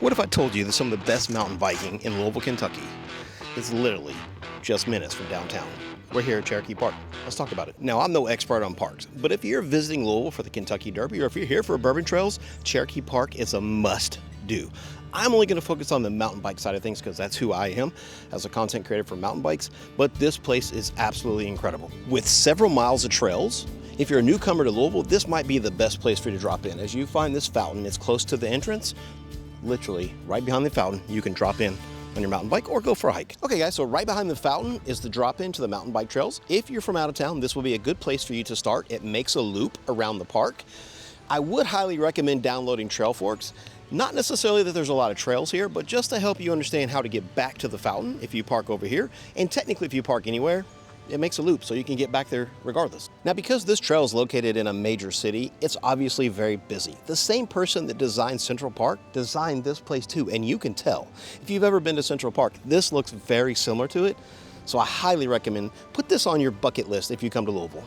What if I told you that some of the best mountain biking in Louisville, Kentucky is literally just minutes from downtown? We're here at Cherokee Park. Let's talk about it. Now, I'm no expert on parks, but if you're visiting Louisville for the Kentucky Derby, or if you're here for Bourbon Trails, Cherokee Park is a must-do. I'm only going to focus on the mountain bike side of things because that's who I am as a content creator for mountain bikes, but this place is absolutely incredible. With several miles of trails, if you're a newcomer to Louisville, this might be the best place for you to drop in. As you find this fountain, it's close to the entrance, literally right behind the fountain. You can drop in on your mountain bike or go for a hike. Okay guys, so right behind the fountain is the drop in to the mountain bike trails. If you're from out of town, this will be a good place for you to start. It makes a loop around the park. I would highly recommend downloading Trail Forks. Not necessarily that there's a lot of trails here, but just to help you understand how to get back to the fountain if you park over here. And technically if you park anywhere, it makes a loop so you can get back there regardless. Now, because this trail is located in a major city, it's obviously very busy. The same person that designed Central Park designed this place too, and you can tell. If you've ever been to Central Park, this looks very similar to it. So I highly recommend put this on your bucket list if you come to Louisville.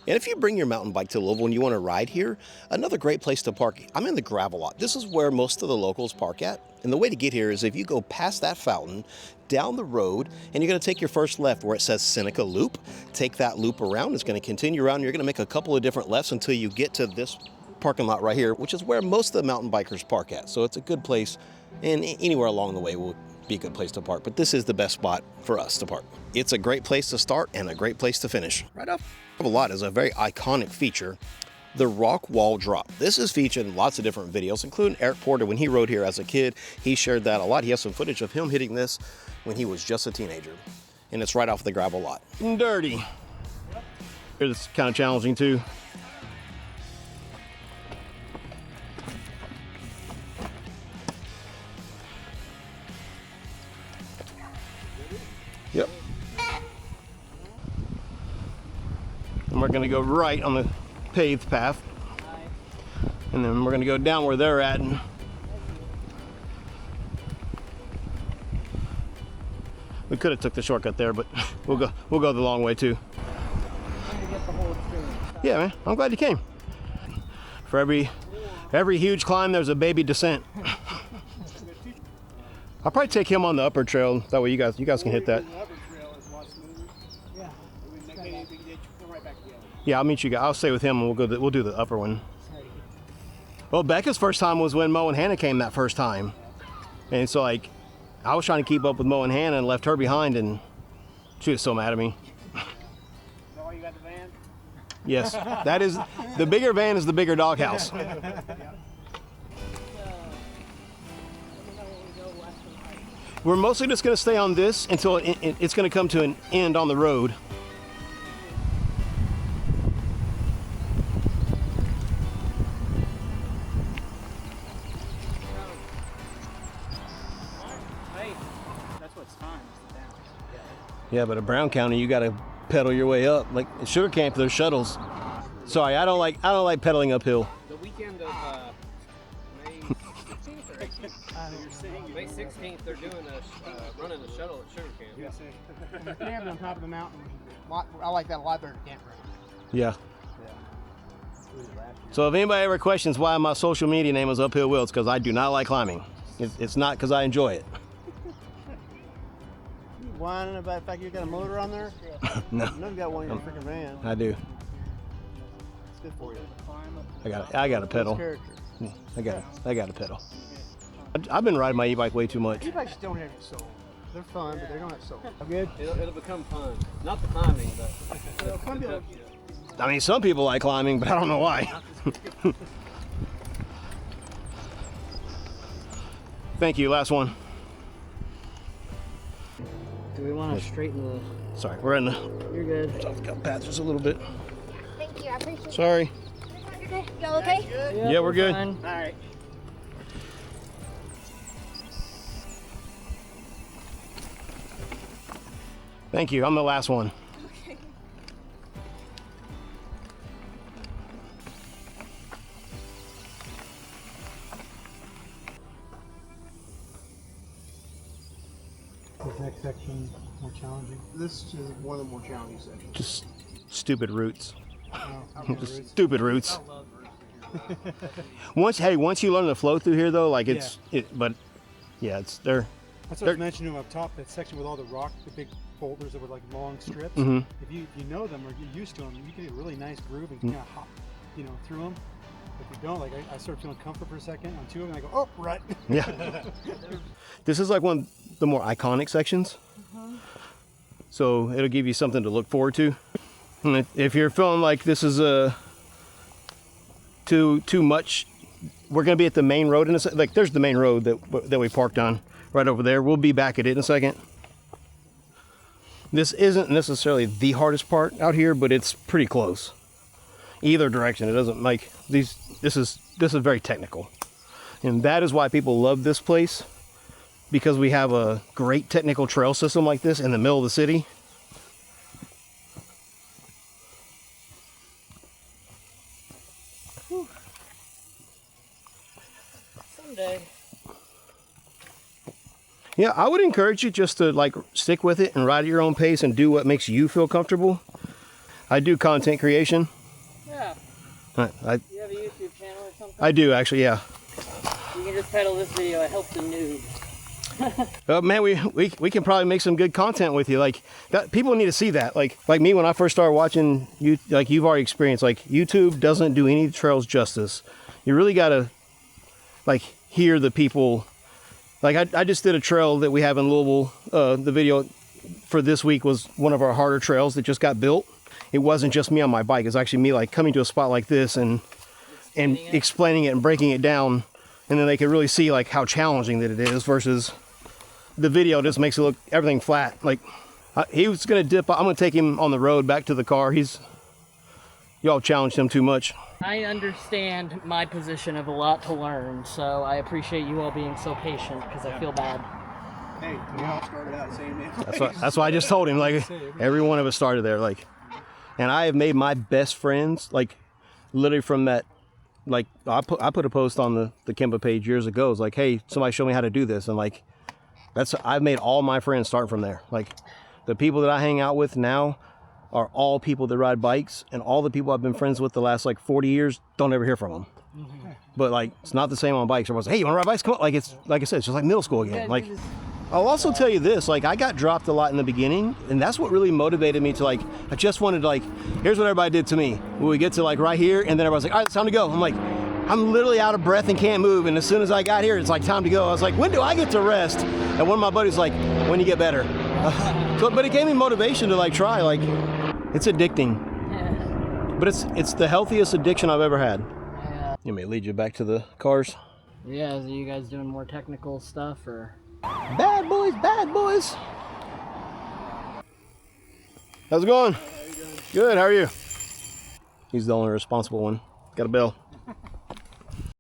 And if you bring your mountain bike to Louisville and you want to ride here, another great place to park, I'm in the gravel lot. This is where most of the locals park at. And the way to get here is if you go past that fountain, down the road, and you're going to take your first left where it says Seneca Loop. Take that loop around. It's going to continue around. You're going to make a couple of different lefts until you get to this parking lot right here, which is where most of the mountain bikers park at. So it's a good place, and anywhere along the way will be a good place to park. But this is the best spot for us to park. It's a great place to start and a great place to finish. Right off the lot is a very iconic feature, the rock wall drop. This is featured in lots of different videos, including Eric Porter. When he rode here as a kid, he shared that a lot. He has some footage of him hitting this when he was just a teenager. And it's right off the gravel lot. Dirty. It's kind of challenging too. Yep. And we're gonna go right on the paved path. And then we're gonna go down where they're at. And we could have took the shortcut there, but we'll go the long way too. Yeah, man, I'm glad you came. For every huge climb, there's a baby descent. I'll probably take him on the upper trail. That way you guys can hit that. Yeah, I'll meet you guys. I'll stay with him and we'll do the upper one. Well, Becca's first time was when Mo and Hannah came that first time. And so like, I was trying to keep up with Mo and Hannah and left her behind, and she was so mad at me. So you got the van? Yes, that is, the bigger van is the bigger doghouse. We're mostly just gonna stay on this until it's gonna come to an end on the road. Yeah, but at Brown County, you got to pedal your way up. Like at Sugar Camp, there's shuttles. Sorry, I don't like pedaling uphill. The weekend of May 16th or 18th, May 16th, they're doing running a shuttle at Sugar Camp. Yes, sir. Camping on top of the mountain. I like that a lot better than campground. Yeah. So if anybody ever questions why my social media name is Uphill Will, it's because I do not like climbing. It's not because I enjoy it. Whining about the fact you got a motor on there? No. None got one in your freaking van. I do. It's good for you. I got a pedal. Yeah, I got a pedal. I've been riding my e-bike way too much. E-bikes don't have any soul. They're fun, but they don't have soul. Good. It'll become fun. Not the climbing, but I mean, some people like climbing, but I don't know why. Thank you. Last one. Do we want to straighten the... Sorry, we're in the... You're good. Off the path just a little bit. Thank you, I appreciate it. Sorry. Y'all okay? Yeah, we're good. Fine. All right. Thank you. I'm the last one. Okay. This next section more challenging. This is one of the more challenging sections. Just stupid roots. Oh, Just stupid roots. Once you learn the flow through here though, like it's but yeah, it's there. That's what I was mentioning up top, that section with all the rock, the big boulders that were like long strips. Mm-hmm. If you know them or get used to them, you can get a really nice groove and kind of hop, through them. If you don't, like I start feeling comfortable for a second on two of them, I go, oh, right. Yeah. This is like one of the more iconic sections. So it'll give you something to look forward to. And if you're feeling like this is too much, we're gonna be at the main road in a second. Like there's the main road that we parked on right over there. We'll be back at it in a second. This isn't necessarily the hardest part out here, but it's pretty close. Either direction, it doesn't make these. This is very technical, and that is why people love this place, because we have a great technical trail system like this in the middle of the city. Someday. Yeah, I would encourage you just to like stick with it and ride at your own pace and do what makes you feel comfortable. I do content creation. Yeah. You have a YouTube channel or something? I do actually, yeah. You can just title this video, I helped the noob. Man, we can probably make some good content with you. Like that, people need to see that. Like me when I first started watching you, like you've already experienced. Like YouTube doesn't do any trails justice. You really gotta like hear the people. Like I just did a trail that we have in Louisville. The video for this week was one of our harder trails that just got built. It wasn't just me on my bike. It's actually me like coming to a spot like this and explaining it and breaking it down, and then they could really see like how challenging that it is versus the video just makes it look everything flat. Like he was gonna dip. I'm gonna take him on the road back to the car. Y'all challenged him too much. I understand my position of a lot to learn, so I appreciate you all being so patient because I feel bad. Hey, we all started out saying that. That's why I just told him, like every one of us started there, like, and I have made my best friends, like literally from that, like I put a post on the Kemba page years ago. It's like, hey, somebody show me how to do this. And like, I've made all my friends start from there. Like the people that I hang out with now are all people that ride bikes, and all the people I've been friends with the last like 40 years don't ever hear from them. Mm-hmm. But like, it's not the same on bikes. Everyone's like, hey, you want to ride bikes? Come on. Like it's, like I said, it's just like middle school again. Like, I'll also tell you this, like I got dropped a lot in the beginning, and that's what really motivated me to like, I just wanted to like, here's what everybody did to me. When we get to like right here, and then everybody's like, all right, it's time to go. I'm like, I'm literally out of breath and can't move. And as soon as I got here, it's like time to go. I was like, when do I get to rest? And one of my buddies was like, when you get better. But it gave me motivation to like try, like it's addicting. Yeah. But it's the healthiest addiction I've ever had. Yeah. You may lead you back to the cars. Yeah, are you guys doing more technical stuff or? Bad boys, bad boys. How's it going? How you doing? Good, how are you? He's the only responsible one. Got a bell.